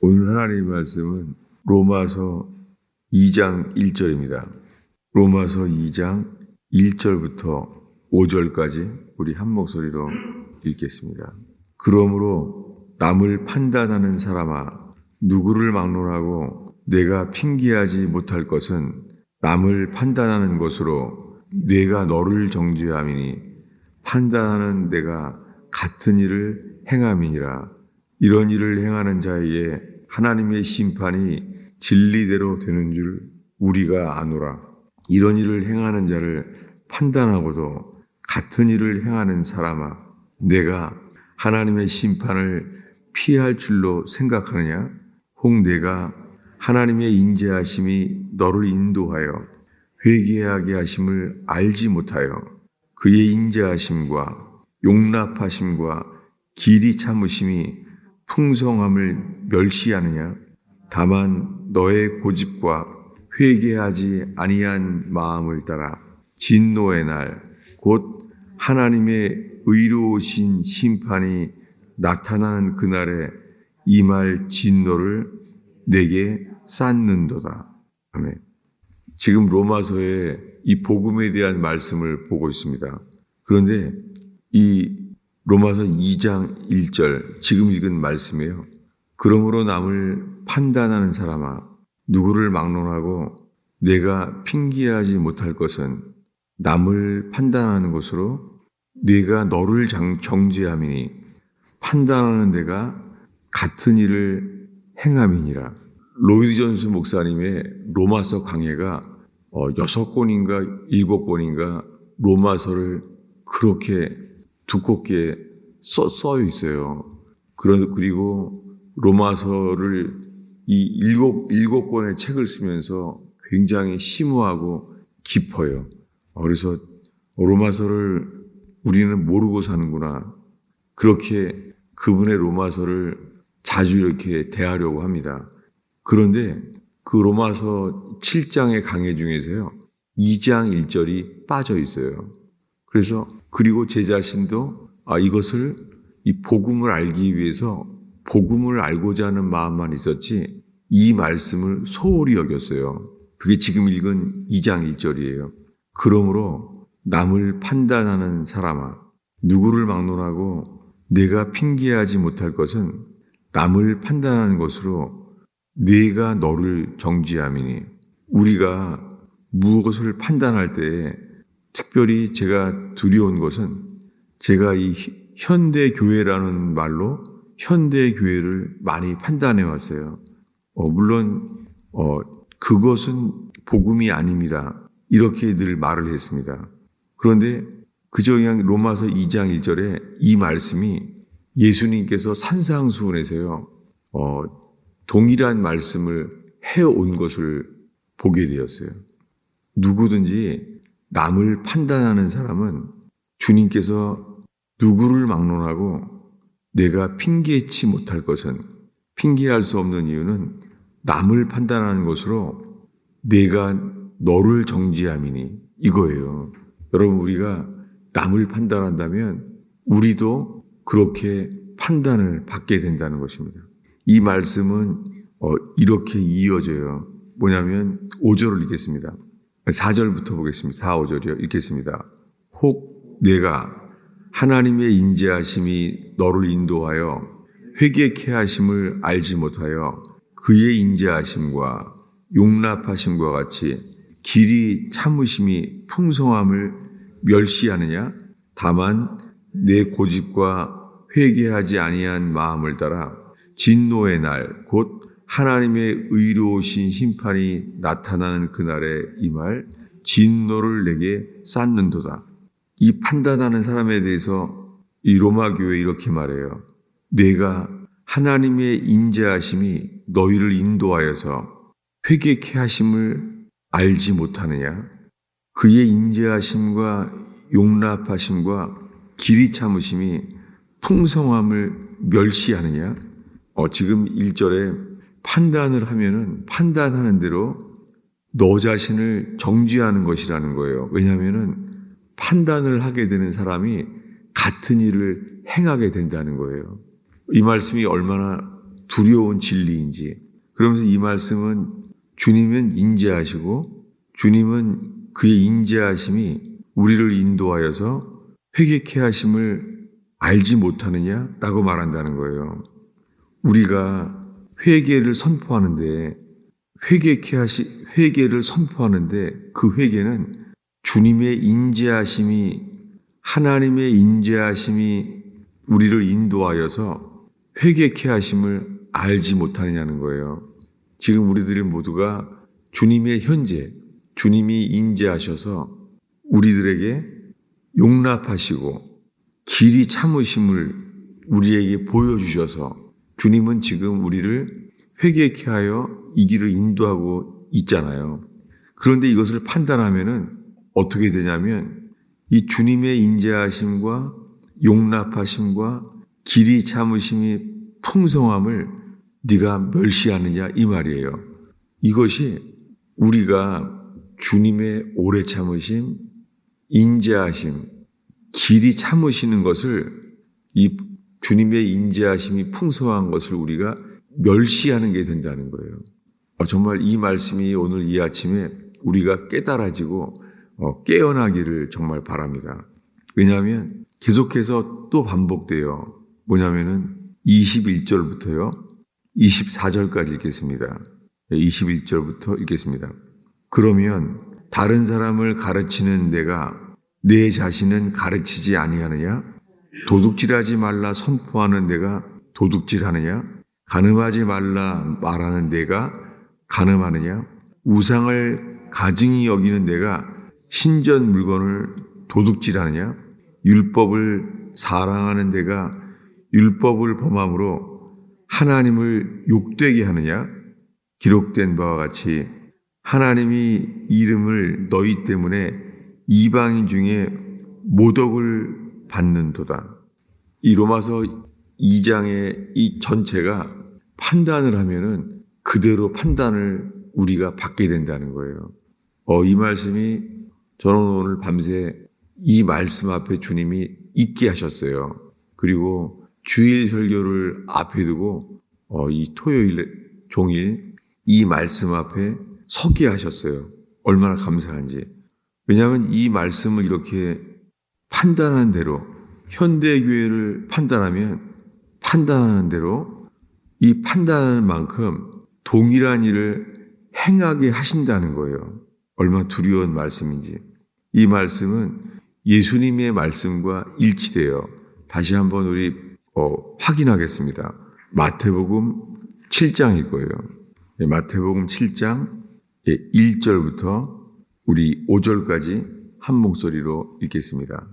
오늘 하나님의 말씀은 로마서 2장 1절입니다. 로마서 2장 1절부터 5절까지 우리 한 목소리로 읽겠습니다. 그러므로 남을 판단하는 사람아, 누구를 막론하고 내가 핑계하지 못할 것은 남을 판단하는 것으로 내가 너를 정죄함이니 판단하는 내가 같은 일을 행함이니라. 이런 일을 행하는 자에게 하나님의 심판이 진리대로 되는 줄 우리가 아노라. 이런 일을 행하는 자를 판단하고도 같은 일을 행하는 사람아, 내가 하나님의 심판을 피할 줄로 생각하느냐? 혹 내가 하나님의 인자하심이 너를 인도하여 회개하게 하심을 알지 못하여 그의 인자하심과 용납하심과 길이 참으심이 풍성함을 멸시하느냐? 다만 너의 고집과 회개하지 아니한 마음을 따라 진노의 날, 곧 하나님의 의로우신 심판이 나타나는 그날에 임할 진노를 내게 쌓는도다. 아멘. 지금 로마서에 이 복음에 대한 말씀을 보고 있습니다. 그런데 이 로마서 2장 1절 지금 읽은 말씀이에요. 그러므로 남을 판단하는 사람아, 누구를 막론하고 내가 핑계하지 못할 것은 남을 판단하는 것으로 내가 너를 정죄함이니 판단하는 내가 같은 일을 행함이니라. 로이드 존스 목사님의 로마서 강해가 6권인가 7권인가 로마서를 그렇게 두껍게 써 있어요. 그리고 로마서를 이 일곱 권의 책을 쓰면서 굉장히 심오하고 깊어요. 그래서 로마서를 우리는 모르고 사는구나. 그렇게 그분의 로마서를 자주 이렇게 대하려고 합니다. 그런데 그 로마서 7장의 강해 중에서요, 2장 1절이 빠져 있어요. 그리고 제 자신도 이것을 이 복음을 알기 위해서 복음을 알고자 하는 마음만 있었지 이 말씀을 소홀히 여겼어요. 그게 지금 읽은 2장 1절이에요. 그러므로 남을 판단하는 사람아, 누구를 막론하고 내가 핑계하지 못할 것은 남을 판단하는 것으로 내가 너를 정죄함이니. 우리가 무엇을 판단할 때에 특별히 제가 두려운 것은 제가 이 현대교회라는 말로 현대교회를 많이 판단해 왔어요. 물론 그것은 복음이 아닙니다. 이렇게 늘 말을 했습니다. 그런데 그저 그냥 로마서 2장 1절에 이 말씀이 예수님께서 산상수훈에서요, 동일한 말씀을 해온 것을 보게 되었어요. 누구든지 남을 판단하는 사람은 주님께서 누구를 막론하고 내가 핑계치 못할 것은, 핑계할 수 없는 이유는 남을 판단하는 것으로 내가 너를 정죄함이니 이거예요. 여러분, 우리가 남을 판단한다면 우리도 그렇게 판단을 받게 된다는 것입니다. 이 말씀은 이렇게 이어져요. 뭐냐면 5절을 읽겠습니다. 4절부터 보겠습니다. 4, 5절이요. 읽겠습니다. 혹 내가 하나님의 인자하심이 너를 인도하여 회개케 하심을 알지 못하여 그의 인자하심과 용납하심과 같이 길이 참으심이 풍성함을 멸시하느냐? 다만 내 고집과 회개하지 아니한 마음을 따라 진노의 날, 곧 하나님의 의로우신 심판이 나타나는 그날에 임할 진노를 내게 쌓는도다. 이 판단하는 사람에 대해서 이 로마 교회 이렇게 말해요. 내가 하나님의 인자하심이 너희를 인도하여서 회개케 하심을 알지 못하느냐? 그의 인자하심과 용납하심과 길이 참으심이 풍성함을 멸시하느냐? 지금 1절에 판단을 하면은 판단하는 대로 너 자신을 정죄하는 것이라는 거예요. 왜냐하면은 판단을 하게 되는 사람이 같은 일을 행하게 된다는 거예요. 이 말씀이 얼마나 두려운 진리인지. 그러면서 이 말씀은 주님은 인자하시고 주님은 그의 인자하심이 우리를 인도하여서 회개케 하심을 알지 못하느냐라고 말한다는 거예요. 우리가 회개를 선포하는데 회개를 선포하는데 그 회개는 주님의 인자하심이 하나님의 인자하심이 우리를 인도하여서 회개케 하심을 알지 못하느냐는 거예요. 지금 우리들 모두가 주님의 현재, 주님이 인자하셔서 우리들에게 용납하시고 길이 참으심을 우리에게 보여주셔서 주님은 지금 우리를 회개케 하여 이 길을 인도하고 있잖아요. 그런데 이것을 판단하면은 어떻게 되냐면 이 주님의 인자하심과 용납하심과 길이 참으심이 풍성함을 네가 멸시하느냐 이 말이에요. 이것이 우리가 주님의 오래 참으심, 인자하심, 길이 참으시는 것을 이 주님의 인자하심이 풍성한 것을 우리가 멸시하는 게 된다는 거예요. 정말 이 말씀이 오늘 이 아침에 우리가 깨달아지고 깨어나기를 정말 바랍니다. 왜냐하면 계속해서 또 반복돼요. 뭐냐면은 21절부터요. 24절까지 읽겠습니다. 21절부터 읽겠습니다. 그러면 다른 사람을 가르치는 내가 내 자신은 가르치지 아니하느냐? 도둑질하지 말라 선포하는 내가 도둑질하느냐? 간음하지 말라 말하는 내가 간음하느냐? 우상을 가증히 여기는 내가 신전 물건을 도둑질하느냐? 율법을 사랑하는 내가 율법을 범함으로 하나님을 욕되게 하느냐? 기록된 바와 같이 하나님이 이름을 너희 때문에 이방인 중에 모독을 받는도다. 이 로마서 2장의 이 전체가 판단을 하면은 그대로 판단을 우리가 받게 된다는 거예요. 이 말씀이 저는 오늘 밤새 이 말씀 앞에 주님이 있게 하셨어요. 그리고 주일 설교를 앞에 두고 이 토요일 종일 이 말씀 앞에 서게 하셨어요. 얼마나 감사한지. 왜냐하면 이 말씀을 이렇게 판단하는 대로 현대교회를 판단하면 판단하는 대로 이 판단하는 만큼 동일한 일을 행하게 하신다는 거예요. 얼마나 두려운 말씀인지. 이 말씀은 예수님의 말씀과 일치돼요. 다시 한번 우리 확인하겠습니다. 마태복음 7장일 거예요. 마태복음 7장 1절부터 우리 5절까지 한 목소리로 읽겠습니다.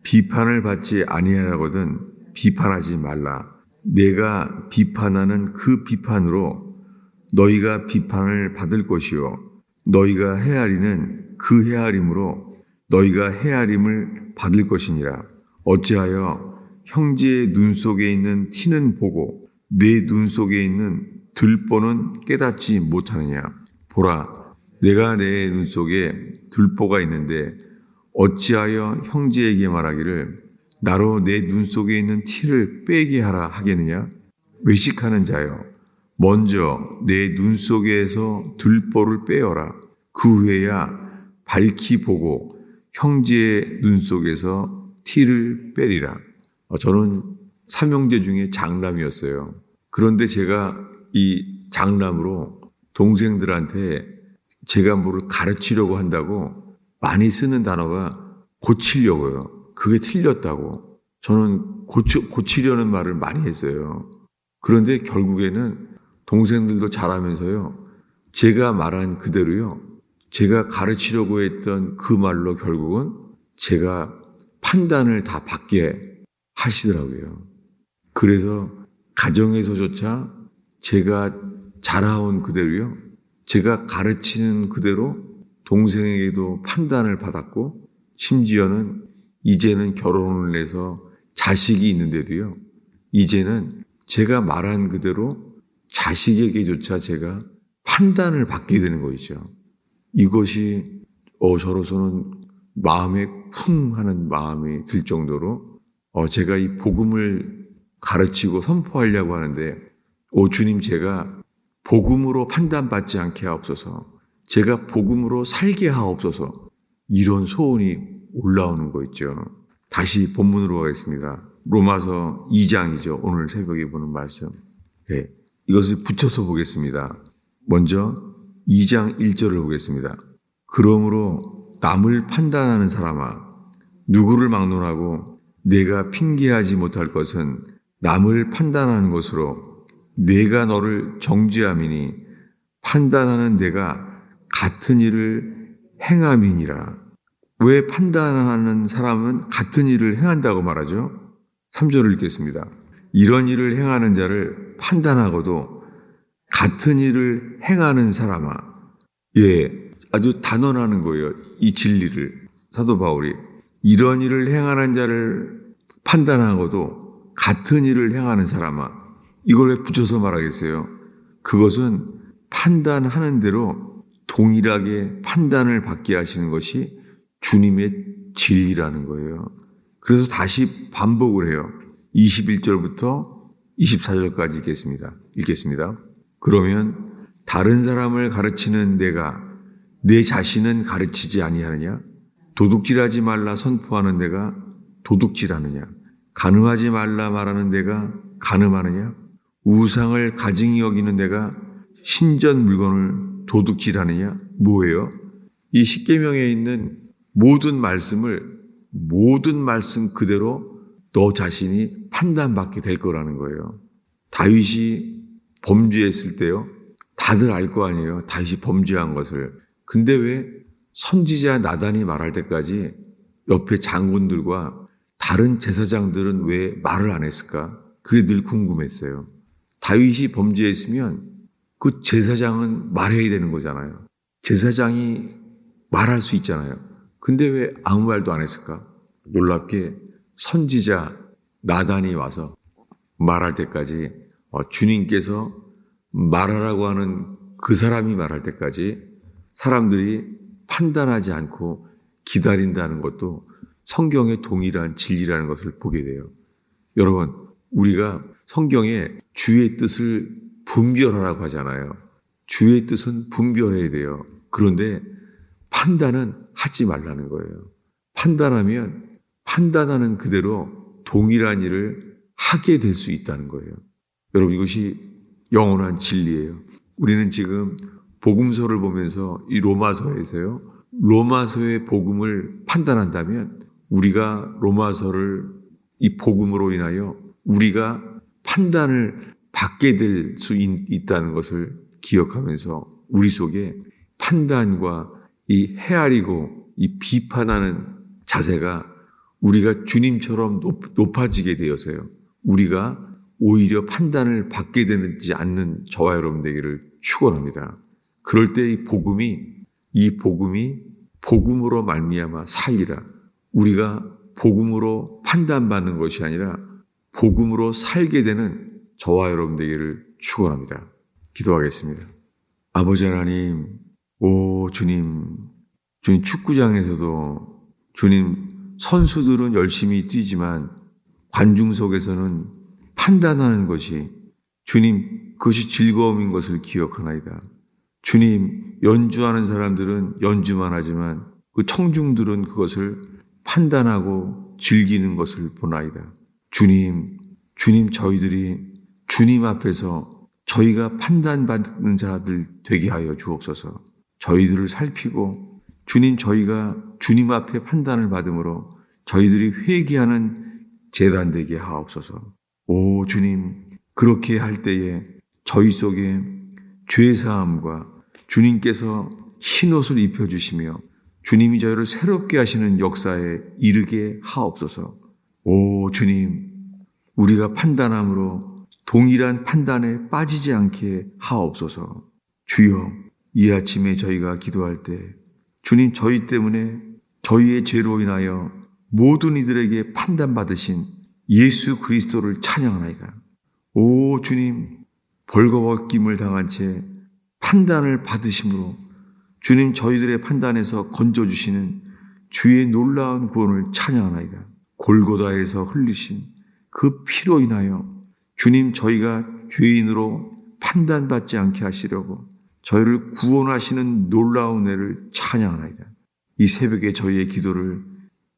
비판을 받지 아니하라거든 비판하지 말라. 내가 비판하는 그 비판으로 너희가 비판을 받을 것이요 너희가 헤아리는 그 헤아림으로 너희가 헤아림을 받을 것이니라. 어찌하여 형제의 눈 속에 있는 티는 보고 내 눈 속에 있는 들보는 깨닫지 못하느냐. 보라, 내가 내 눈 속에 들보가 있는데 어찌하여 형제에게 말하기를 나로 내 눈 속에 있는 티를 빼게 하라 하겠느냐. 외식하는 자여, 먼저 내 눈 속에서 들보를 빼어라. 그 후에야 밝히 보고 형제의 눈 속에서 티를 빼리라. 저는 삼형제 중에 장남이었어요. 그런데 제가 이 장남으로 동생들한테 제가 뭐를 가르치려고 한다고 많이 쓰는 단어가 고치려고요. 그게 틀렸다고. 저는 고치려는 말을 많이 했어요. 그런데 결국에는 동생들도 잘하면서요. 제가 말한 그대로요. 제가 가르치려고 했던 그 말로 결국은 제가 판단을 다 받게 하시더라고요. 그래서 가정에서조차 제가 자라온 그대로요. 제가 가르치는 그대로 동생에게도 판단을 받았고 심지어는 이제는 결혼을 해서 자식이 있는데도요. 이제는 제가 말한 그대로 자식에게조차 제가 판단을 받게 되는 거죠. 이것이 저로서는 마음에 쿵 하는 마음이 들 정도로 제가 이 복음을 가르치고 선포하려고 하는데 오 주님, 제가 복음으로 판단받지 않게 하옵소서. 제가 복음으로 살게 하옵소서. 이런 소원이 올라오는 거 있죠. 다시 본문으로 가겠습니다. 로마서 2장이죠. 오늘 새벽에 보는 말씀. 네, 이것을 붙여서 보겠습니다. 먼저 2장 1절을 보겠습니다. 그러므로 남을 판단하는 사람아, 누구를 막론하고 내가 핑계하지 못할 것은 남을 판단하는 것으로 내가 너를 정죄함이니 판단하는 내가 같은 일을 행함이니라. 왜 판단하는 사람은 같은 일을 행한다고 말하죠? 3절을 읽겠습니다. 이런 일을 행하는 자를 판단하고도 같은 일을 행하는 사람아. 예, 아주 단언하는 거예요. 이 진리를. 사도 바울이 이런 일을 행하는 자를 판단하고도 같은 일을 행하는 사람아. 이걸 왜 붙여서 말하겠어요? 그것은 판단하는 대로 동일하게 판단을 받게 하시는 것이 주님의 진리라는 거예요. 그래서 다시 반복을 해요. 21절부터 24절까지 읽겠습니다. 그러면 다른 사람을 가르치는 내가 내 자신은 가르치지 아니하느냐? 도둑질하지 말라 선포하는 내가 도둑질하느냐? 간음하지 말라 말하는 내가 간음하느냐? 우상을 가증히 여기는 내가 신전 물건을 도둑질하느냐? 뭐예요? 이 십계명에 있는 모든 말씀 그대로 너 자신이 판단받게 될 거라는 거예요. 다윗이 범죄했을 때요, 다들 알 거 아니에요. 다윗이 범죄한 것을. 근데 왜 선지자 나단이 말할 때까지 옆에 장군들과 다른 제사장들은 왜 말을 안 했을까? 그게 늘 궁금했어요. 다윗이 범죄했으면 그 제사장은 말해야 되는 거잖아요. 제사장이 말할 수 있잖아요. 근데 왜 아무 말도 안 했을까? 놀랍게 선지자 나단이 와서 말할 때까지, 주님께서 말하라고 하는 그 사람이 말할 때까지 사람들이 판단하지 않고 기다린다는 것도 성경의 동일한 진리라는 것을 보게 돼요. 여러분, 우리가 성경에 주의 뜻을 분별하라고 하잖아요. 주의 뜻은 분별해야 돼요. 그런데 판단은 하지 말라는 거예요. 판단하면 판단하는 그대로 동일한 일을 하게 될 수 있다는 거예요. 여러분, 이것이 영원한 진리예요. 우리는 지금 복음서를 보면서 이 로마서에서요, 로마서의 복음을 판단한다면 우리가 로마서를 이 복음으로 인하여 우리가 판단을 받게 될 수 있다는 것을 기억하면서 우리 속에 판단과 이 헤아리고 이 비판하는 자세가 우리가 주님처럼 높아지게 되어서요, 우리가 오히려 판단을 받게 되지 않는 저와 여러분 되기를 축원합니다. 그럴 때 이 복음이 복음으로 말미암아 살리라. 우리가 복음으로 판단받는 것이 아니라 복음으로 살게 되는 저와 여러분 되기를 축원합니다. 기도하겠습니다. 아버지 하나님, 오 주님 축구장에서도 주님, 선수들은 열심히 뛰지만 관중 속에서는 판단하는 것이 주님, 그것이 즐거움인 것을 기억하나이다. 주님, 연주하는 사람들은 연주만 하지만 그 청중들은 그것을 판단하고 즐기는 것을 보나이다. 주님, 저희들이 주님 앞에서 저희가 판단받는 자들 되게 하여 주옵소서. 저희들을 살피고 주님, 저희가 주님 앞에 판단을 받음으로 저희들이 회개하는 제단 되게 하옵소서. 오 주님, 그렇게 할 때에 저희 속에 죄사함과 주님께서 흰옷을 입혀주시며 주님이 저희를 새롭게 하시는 역사에 이르게 하옵소서. 오 주님, 우리가 판단함으로 동일한 판단에 빠지지 않게 하옵소서. 주여, 이 아침에 저희가 기도할 때 주님, 저희 때문에 저희의 죄로 인하여 모든 이들에게 판단받으신 예수 그리스도를 찬양하나이다. 오 주님, 벌거벗김을 당한 채 판단을 받으심으로 주님, 저희들의 판단에서 건져주시는 주의 놀라운 구원을 찬양하나이다. 골고다에서 흘리신 그 피로 인하여 주님, 저희가 죄인으로 판단받지 않게 하시려고 저희를 구원하시는 놀라운 애를 찬양하나이다. 이 새벽에 저희의 기도를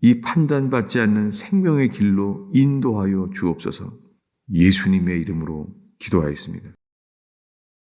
이 판단받지 않는 생명의 길로 인도하여 주옵소서. 예수님의 이름으로 기도하였습니다.